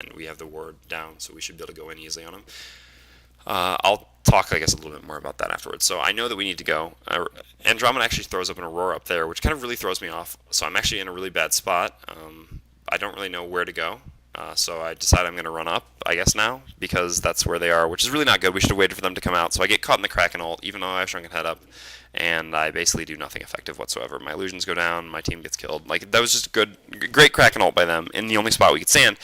and we have the ward down, so we should be able to go in easily on them. I'll talk, I guess, a little bit more about that afterwards. So I know that we need to go. Andromeda actually throws up an Aurora up there, which kind of really throws me off. So I'm actually in a really bad spot. I don't really know where to go. So I decide I'm going to run up, I guess, now, because that's where they are, which is really not good. We should have waited for them to come out. So I get caught in the Kraken ult, even though I have Shrunken Head up, and I basically do nothing effective whatsoever. My illusions go down, my team gets killed. Like, that was just great Kraken ult by them in the only spot we could stand.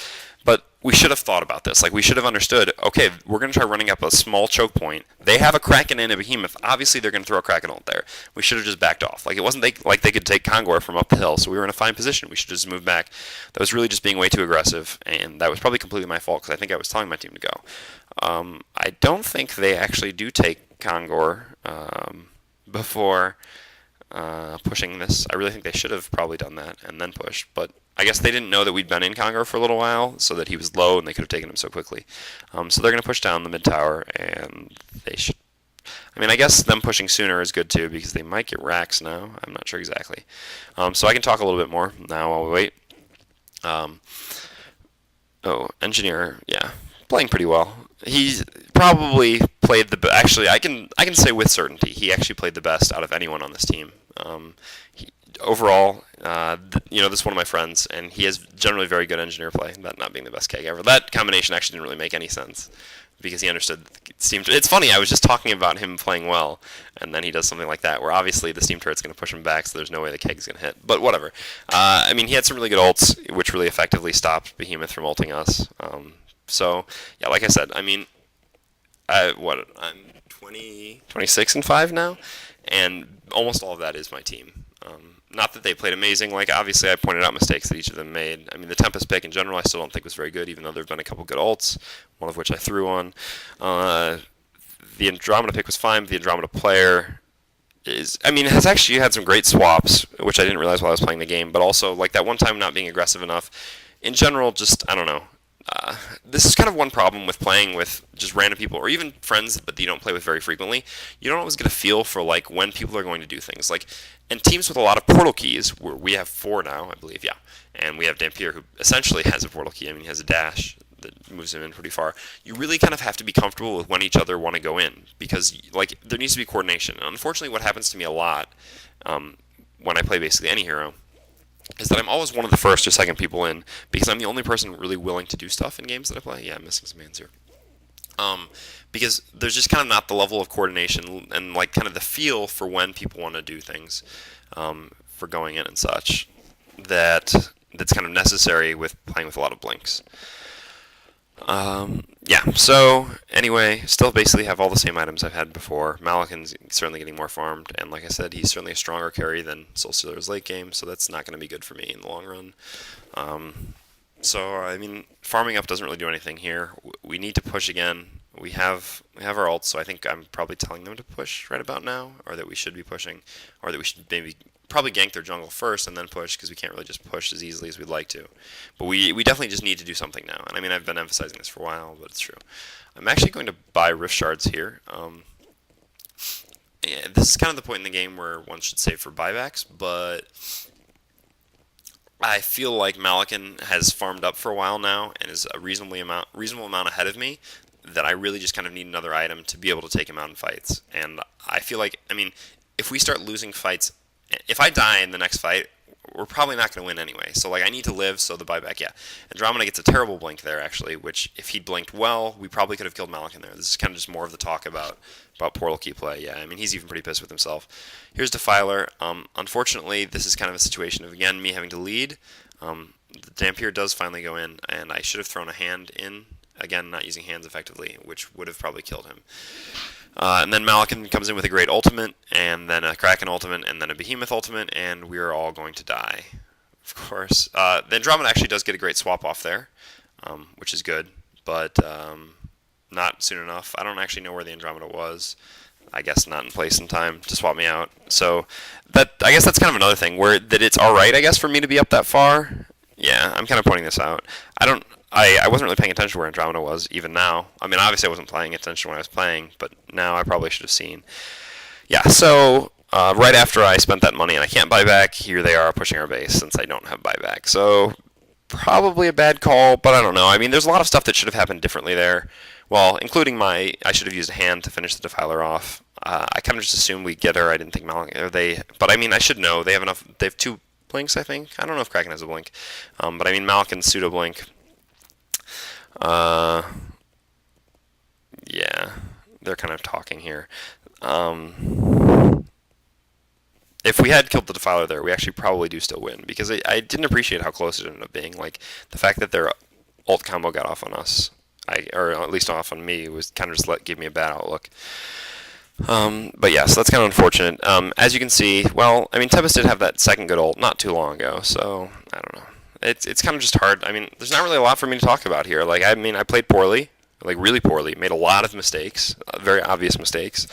But we should have thought about this. Like, we should have understood, okay, we're going to try running up a small choke point. They have a Kraken and a Behemoth. Obviously, they're going to throw a Kraken ult there. We should have just backed off. Like, it wasn't like they could take Kongor from up the hill, so we were in a fine position. We should have just moved back. That was really just being way too aggressive, and that was probably completely my fault, because I think I was telling my team to go. I don't think they actually do take Kongor before pushing this. I really think they should have probably done that and then pushed, but I guess they didn't know that we'd been in Congo for a little while, so that he was low and they could have taken him so quickly. So they're going to push down the mid tower, and they should. I mean, I guess them pushing sooner is good too, because they might get racks now. I'm not sure exactly. So I can talk a little bit more now while we wait. Um, Engineer, yeah, playing pretty well. He's probably played actually, I can say with certainty he actually played the best out of anyone on this team. Overall, this is one of my friends, and he has generally very good engineer play. That not being the best keg ever. That combination actually didn't really make any sense, because he understood steam. It's funny. I was just talking about him playing well, and then he does something like that, where obviously the steam turret's going to push him back, so there's no way the keg's going to hit. But whatever. I mean, he had some really good ults, which really effectively stopped Behemoth from ulting us. So yeah, like I said, I mean, I'm 26 and 5 now, and almost all of that is my team. Not that they played amazing. Like, obviously, I pointed out mistakes that each of them made. I mean, the Tempest pick in general, I still don't think was very good, even though there have been a couple good ults, one of which I threw on. The Andromeda pick was fine, but the Andromeda player has actually had some great swaps, which I didn't realize while I was playing the game, but also, like, that one time not being aggressive enough. In general, just, I don't know. This is kind of one problem with playing with just random people, or even friends that you don't play with very frequently. You don't always get a feel for like when people are going to do things. Like, and teams with a lot of portal keys, where we have 4 now, I believe, yeah, and we have Dampier, who essentially has a portal key. I mean, he has a dash that moves him in pretty far. You really kind of have to be comfortable with when each other want to go in, because like there needs to be coordination. And unfortunately, what happens to me a lot when I play basically any hero is that I'm always one of the first or second people in, because I'm the only person really willing to do stuff in games that I play. Yeah, I'm missing some hands here. Because there's just kind of not the level of coordination and like kind of the feel for when people want to do things, for going in and such, that's kind of necessary with playing with a lot of blinks. Yeah, so anyway, still basically have all the same items I've had before. Malakin's certainly getting more farmed, and like I said, he's certainly a stronger carry than Soulstealer's late game, so that's not going to be good for me in the long run. So I mean, farming up doesn't really do anything here. We need to push again. We have our ults, so I think I'm probably telling them to push right about now, or that we should be pushing, or that we should maybe probably gank their jungle first and then push, because we can't really just push as easily as we'd like to. But we definitely just need to do something now. And I mean, I've been emphasizing this for a while, but it's true. I'm actually going to buy Rift Shards here. Yeah, this is kind of the point in the game where one should save for buybacks, but I feel like Malakin has farmed up for a while now and is a reasonable amount ahead of me, that I really just kind of need another item to be able to take him out in fights. And I feel like, I mean, if we start losing fights, if I die in the next fight, we're probably not going to win anyway. So like I need to live, so the buyback, yeah. Andromeda gets a terrible blink there actually, which if he'd blinked well, we probably could have killed Malakin there. This is kind of just more of the talk about portal key play. Yeah, I mean he's even pretty pissed with himself. Here's Defiler. Unfortunately, this is kind of a situation of again me having to lead. The Dampier does finally go in, and I should have thrown a hand in. Again, not using hands effectively, which would have probably killed him. And then Malakin comes in with a great ultimate, and then a Kraken ultimate, and then a Behemoth ultimate, and we are all going to die, of course. The Andromeda actually does get a great swap off there, which is good, but not soon enough. I don't actually know where the Andromeda was. I guess not in place in time to swap me out. So I guess that's kind of another thing, where that it's all right, I guess, for me to be up that far. Yeah, I'm kind of pointing this out. I wasn't really paying attention to where Andromeda was, even now. I mean, obviously I wasn't paying attention when I was playing, but now I probably should have seen. Yeah, so right after I spent that money and I can't buy back, here they are pushing our base since I don't have buyback. So probably a bad call, but I don't know. I mean, there's a lot of stuff that should have happened differently there. Well, including I should have used a hand to finish the Defiler off. I kind of just assumed we'd get her. I didn't think Malik, or they, but I mean, I should know. They have enough. They have 2 blinks, I think. I don't know if Kraken has a blink, but I mean, Malik and pseudo blink. Yeah, they're kind of talking here. If we had killed the Defiler there, we actually probably do still win, because I didn't appreciate how close it ended up being. Like, the fact that their ult combo got off on us, or at least off on me, was kind of just gave me a bad outlook. But yeah, so that's kind of unfortunate. As you can see, well, I mean, Tempest did have that second good ult not too long ago, so I don't know. It's kind of just hard. I mean, there's not really a lot for me to talk about here. Like, I mean, I played poorly, like really poorly, made a lot of mistakes, very obvious mistakes,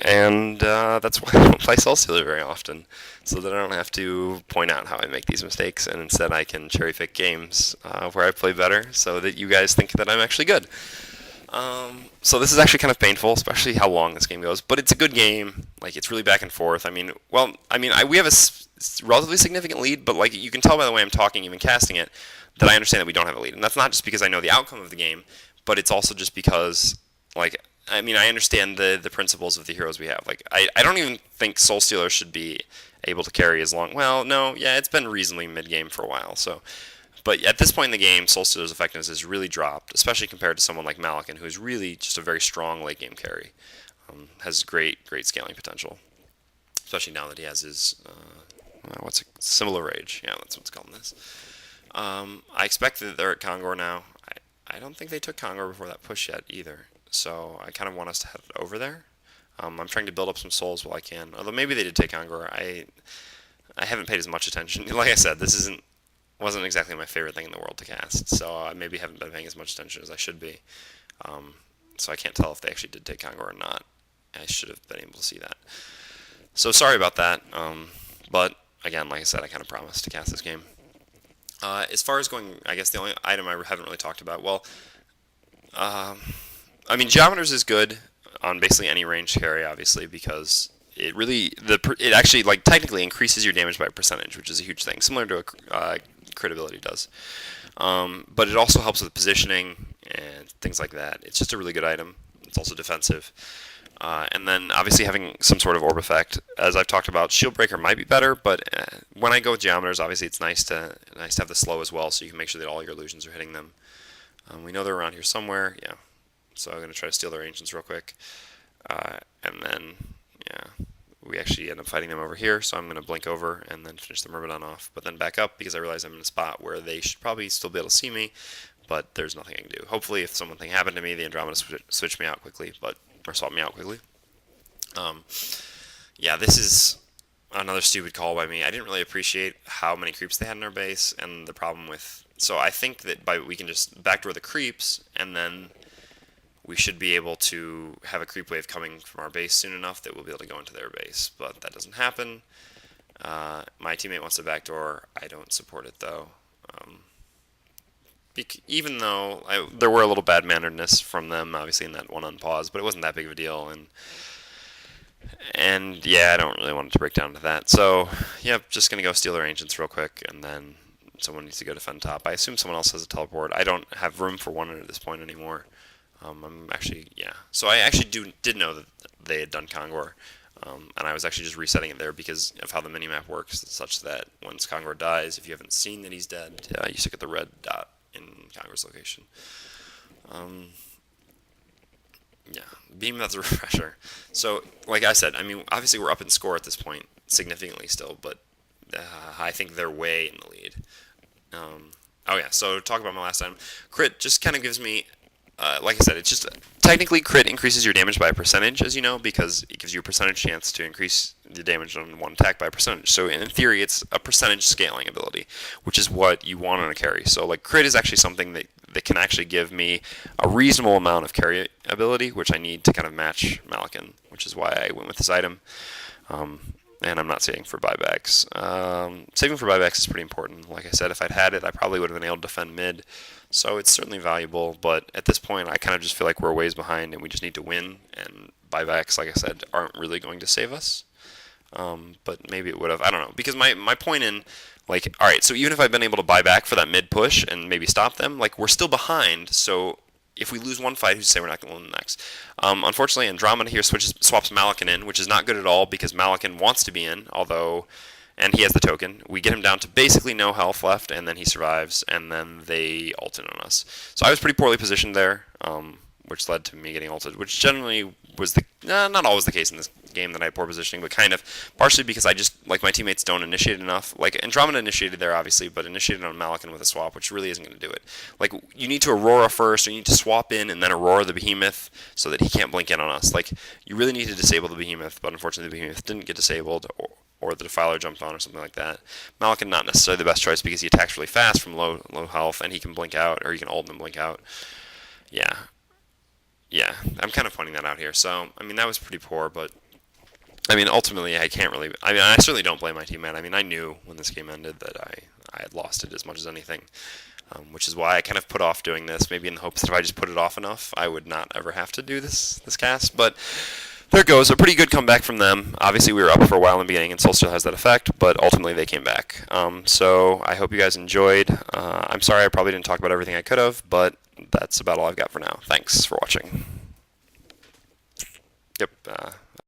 and that's why I don't play Soulstealer very often, so that I don't have to point out how I make these mistakes, and instead I can cherry pick games where I play better, so that you guys think that I'm actually good. So this is actually kind of painful, especially how long this game goes. But it's a good game. Like, it's really back and forth. I mean, well, I mean, we have a relatively significant lead, but like you can tell by the way I'm talking, even casting it, that I understand that we don't have a lead. And that's not just because I know the outcome of the game, but it's also just because, like, I mean, I understand the principles of the heroes we have. Like, I don't even think Soulstealer should be able to carry as long. Well, no, yeah, it's been reasonably mid-game for a while, so. But at this point in the game, Soulstealer's effectiveness has really dropped, especially compared to someone like Malakin, who's really just a very strong late-game carry. Has great scaling potential, especially now that he has his, similar rage. Yeah, that's what's calling this. I expect that they're at Kongor now. I don't think they took Kongor before that push yet either, so I kind of want us to head over there. I'm trying to build up some souls while I can, although maybe they did take Kongor. I haven't paid as much attention. Like I said, this wasn't exactly my favorite thing in the world to cast, so I maybe haven't been paying as much attention as I should be. So I can't tell if they actually did take Kongor or not. I should have been able to see that. So sorry about that, but again, like I said, I kind of promised to cast this game. As far as going, I guess the only item I haven't really talked about, well, I mean, Geometers is good on basically any ranged carry, obviously, because it actually, like, technically increases your damage by a percentage, which is a huge thing, similar to a crit ability does. But it also helps with positioning and things like that. It's just a really good item. It's also defensive. And then obviously having some sort of orb effect. As I've talked about, Shield Breaker might be better, but when I go with Geometers, obviously it's nice to have the slow as well, so you can make sure that all your illusions are hitting them. We know they're around here somewhere, yeah. So I'm going to try to steal their ancients real quick. And then, yeah, we actually end up fighting them over here, so I'm going to blink over and then finish the Myrmidon off, but then back up because I realize I'm in a spot where they should probably still be able to see me, but there's nothing I can do. Hopefully if something happened to me, the Andromeda switch me out quickly, or swap me out quickly. Yeah, this is another stupid call by me. I didn't really appreciate how many creeps they had in our base, and the problem with... So I think that we can just backdoor the creeps, and then we should be able to have a creep wave coming from our base soon enough that we'll be able to go into their base, but that doesn't happen. My teammate wants to backdoor. I don't support it, though. Even though there were a little bad-manneredness from them, obviously, in that one on pause, but it wasn't that big of a deal, and yeah, I don't really want it to break down to that. So, yeah, just going to go steal their ancients real quick, and then someone needs to go defend top. I assume someone else has a teleport. I don't have room for one at this point anymore. I'm actually, yeah. So I actually did know that they had done Kongor, and I was actually just resetting it there because of how the minimap works, such that once Kongor dies, if you haven't seen that he's dead, you stick at the red dot in Kongor's location. Yeah, beam that's a refresher. So, like I said, I mean, obviously we're up in score at this point, significantly still, but I think they're way in the lead. Oh yeah, so to talk about my last time, crit just kind of gives me, like I said, it's just, technically crit increases your damage by a percentage, as you know, because it gives you a percentage chance to increase the damage on one attack by a percentage. So in theory, it's a percentage scaling ability, which is what you want on a carry. So like crit is actually something that can actually give me a reasonable amount of carry ability, which I need to kind of match Malakin, which is why I went with this item. And I'm not saving for buybacks. Saving for buybacks is pretty important. Like I said, if I'd had it, I probably would have been able to defend mid. So it's certainly valuable, but at this point, I kind of just feel like we're a ways behind and we just need to win. And buybacks, like I said, aren't really going to save us. But maybe it would have. I don't know. Because my point in Like, all right, so even if I've been able to buy back for that mid push and maybe stop them, like we're still behind. So if we lose one fight, who's to say we're not going to win the next? Unfortunately, Andromeda here swaps Malakin in, which is not good at all because Malakin wants to be in, although, and he has the token. We get him down to basically no health left, and then he survives, and then they ult in on us. So I was pretty poorly positioned there, which led to me getting ulted, which generally was not always the case in this game that I had poor positioning, but kind of partially because I just, like, my teammates don't initiate enough. Like, Andromeda initiated there, obviously, but initiated on Malakin with a swap, which really isn't going to do it. Like, you need to Aurora first, or you need to swap in and then Aurora the Behemoth so that he can't blink in on us. Like, you really need to disable the Behemoth, but unfortunately the Behemoth didn't get disabled, or the Defiler jumped on or something like that. Malakin not necessarily the best choice because he attacks really fast from low health, and he can blink out, or he can ult and blink out. Yeah, I'm kind of pointing that out here. So, I mean, that was pretty poor, but I mean, ultimately, I can't really. I mean, I certainly don't blame my teammate. I mean, I knew when this game ended that I had lost it as much as anything, which is why I kind of put off doing this, maybe in the hopes that if I just put it off enough, I would not ever have to do this cast. But there it goes. A pretty good comeback from them. Obviously, we were up for a while in the beginning, and Soulstealer has that effect, but ultimately they came back. So I hope you guys enjoyed. I'm sorry I probably didn't talk about everything I could have, but that's about all I've got for now. Thanks for watching. Yep.